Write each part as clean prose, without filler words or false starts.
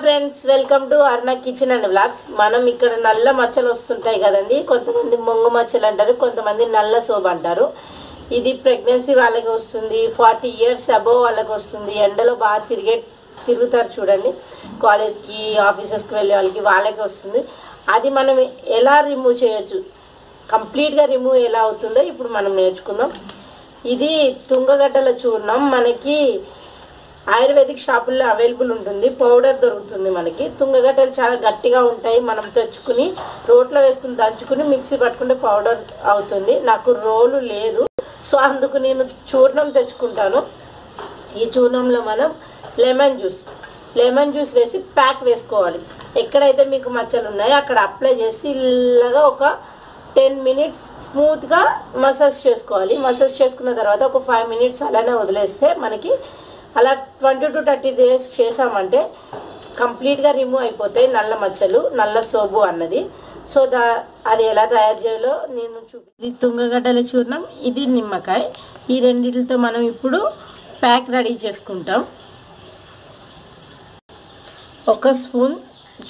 Friends welcome to అర్ణ kitchen and vlogs. మనం ఇక్కడ నల్ల మచ్చలు వస్తుంటాయి కదండి, కొంతమంది మొంగు మచ్చలు అంటారు, కొంతమంది నల్ల సోబ అంటారు. ఇది ప్రెగ్నెన్సీ వాళ్ళకి వస్తుంది, 40 years అబోవ్ వాళ్ళకి వస్తుంది. ఎండలో బాగా తిరుగుతారు చూడండి, కాలేజ్కి ఆఫీసెస్కి వెళ్ళే వాళ్ళకి వస్తుంది. అది మనం ఎలా రిమూవ్ చేయొచ్చు, కంప్లీట్గా రిమూవ్ ఎలా అవుతుందో ఇప్పుడు మనం నేర్చుకుందాం. ఇది తుంగగడ్డల చూర్ణం. మనకి ఆయుర్వేదిక్ షాపుల్లో అవైలబుల్ ఉంటుంది, పౌడర్ దొరుకుతుంది. మనకి తుంగగడ్డలు చాలా గట్టిగా ఉంటాయి. మనం తెచ్చుకుని రోట్లో వేసుకుని దంచుకుని మిక్సీ పట్టుకుంటే పౌడర్ అవుతుంది. నాకు రోలు లేదు, సో అందుకు నేను చూర్ణం తెచ్చుకుంటాను. ఈ చూర్ణంలో మనం లెమన్ జ్యూస్ వేసి ప్యాక్ వేసుకోవాలి. ఎక్కడైతే మీకు మచ్చలు ఉన్నాయో అక్కడ అప్లై చేసి ఇలాగా ఒక 10 minutes స్మూత్గా మసాజ్ చేసుకోవాలి. మసాజ్ చేసుకున్న తర్వాత ఒక 5 minutes అలానే వదిలేస్తే మనకి అలా 20 to 30 days చేసామంటే కంప్లీట్గా రిమూవ్ అయిపోతాయి నల్ల మచ్చలు, నల్ల సోబు అన్నది. సో అది ఎలా తయారు చేయాలో నేను ఇది తుంగగడ్డల చూర్ణం, ఇది నిమ్మకాయ. ఈ రెండింటితో మనం ఇప్పుడు ప్యాక్ రెడీ చేసుకుంటాం. 1 స్పూన్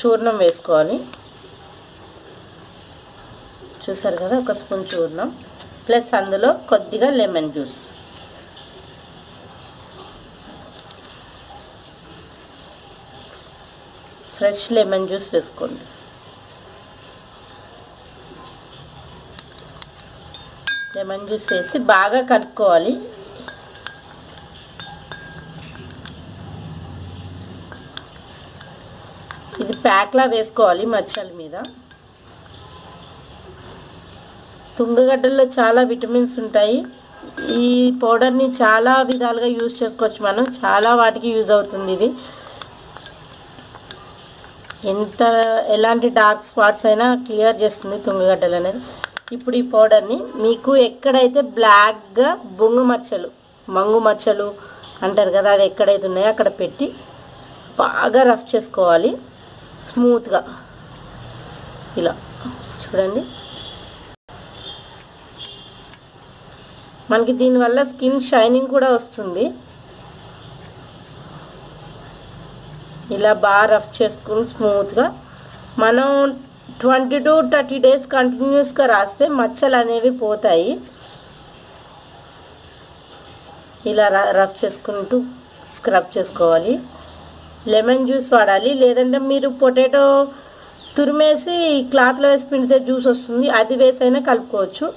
చూర్ణం వేసుకోవాలి. చూసారు కదా, 1 స్పూన్ చూర్ణం ప్లస్ అందులో కొద్దిగా lemon juice. Fresh lemon juice వేసుకోండి. లెమన్ జ్యూస్ వేసి బాగా కలుపుకోవాలి. ఇది ప్యాక్లా వేసుకోవాలి మచ్చల మీద. తుంగగడ్డల్లో చాలా విటమిన్స్ ఉంటాయి. ఈ పౌడర్ని చాలా విధాలుగా యూజ్ చేసుకోవచ్చు మనం, చాలా వాటికి యూజ్ అవుతుంది. ఇది ఎలాంటి డార్క్ స్పాట్స్ అయినా క్లియర్ చేస్తుంది తుంగగడ్డలు అనేది. ఇప్పుడు ఈ పౌడర్ని మీకు ఎక్కడైతే బ్లాక్గా మంగు మచ్చలు అంటారు కదా, అవి ఎక్కడైతే ఉన్నాయో అక్కడ పెట్టి బాగా రఫ్ చేసుకోవాలి స్మూత్గా. ఇలా చూడండి, మనకి దీనివల్ల స్కిన్ షైనింగ్ కూడా వస్తుంది. ఇలా బాగా రఫ్ చేసుకుని స్మూత్గా మనం 20 to 30 days కంటిన్యూస్గా రాస్తే మచ్చలు అనేవి పోతాయి. ఇలా రఫ్ చేసుకుంటూ స్క్రబ్ చేసుకోవాలి. లెమన్ జ్యూస్ వాడాలి, లేదంటే మీరు పొటాటో తురిమేసి క్లాత్లో వేసి పిండితే జ్యూస్ వస్తుంది, అది వేసైనా కలుపుకోవచ్చు.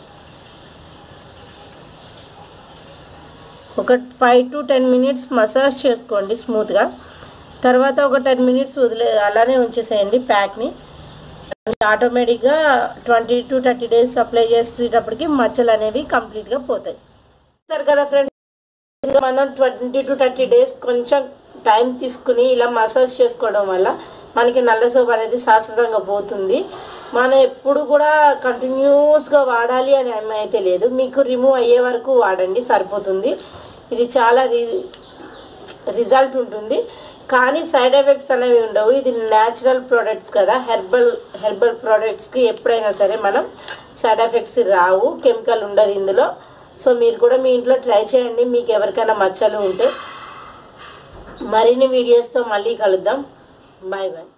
ఒక 5 to 10 minutes మసాజ్ చేసుకోండి స్మూత్గా. తర్వాత ఒక 10 minutes అలానే ఉంచేసేయండి ప్యాక్ని. ఆటోమేటిక్గా 20 to 30 days అప్లై చేసేటప్పటికి మచ్చలు అనేవి కంప్లీట్గా పోతాయి. సరే కదా ఫ్రెండ్స్, మనం 20 to 30 days కొంచెం టైం తీసుకుని ఇలా మసాజ్ చేసుకోవడం వల్ల మనకి నల్ల సోపు అనేది శాశ్వతంగా పోతుంది. మనం ఎప్పుడు కూడా కంటిన్యూస్గా వాడాలి అని అయితే లేదు, మీకు రిమూవ్ అయ్యే వరకు వాడండి సరిపోతుంది. ఇది చాలా రిజల్ట్ ఉంటుంది, కానీ సైడ్ ఎఫెక్ట్స్ అనేవి ఉండవు. ఇది న్యాచురల్ ప్రోడక్ట్స్ కదా, హెర్బల్ ప్రోడక్ట్స్కి ఎప్పుడైనా సరే మనం సైడ్ ఎఫెక్ట్స్ రావు, కెమికల్ ఉండదు ఇందులో. సో మీరు కూడా మీ ఇంట్లో ట్రై చేయండి. మీకు ఎవరికైనా మచ్చలు ఉంటే మరిన్ని వీడియోస్తో మళ్ళీ కలుద్దాం. Bye bye.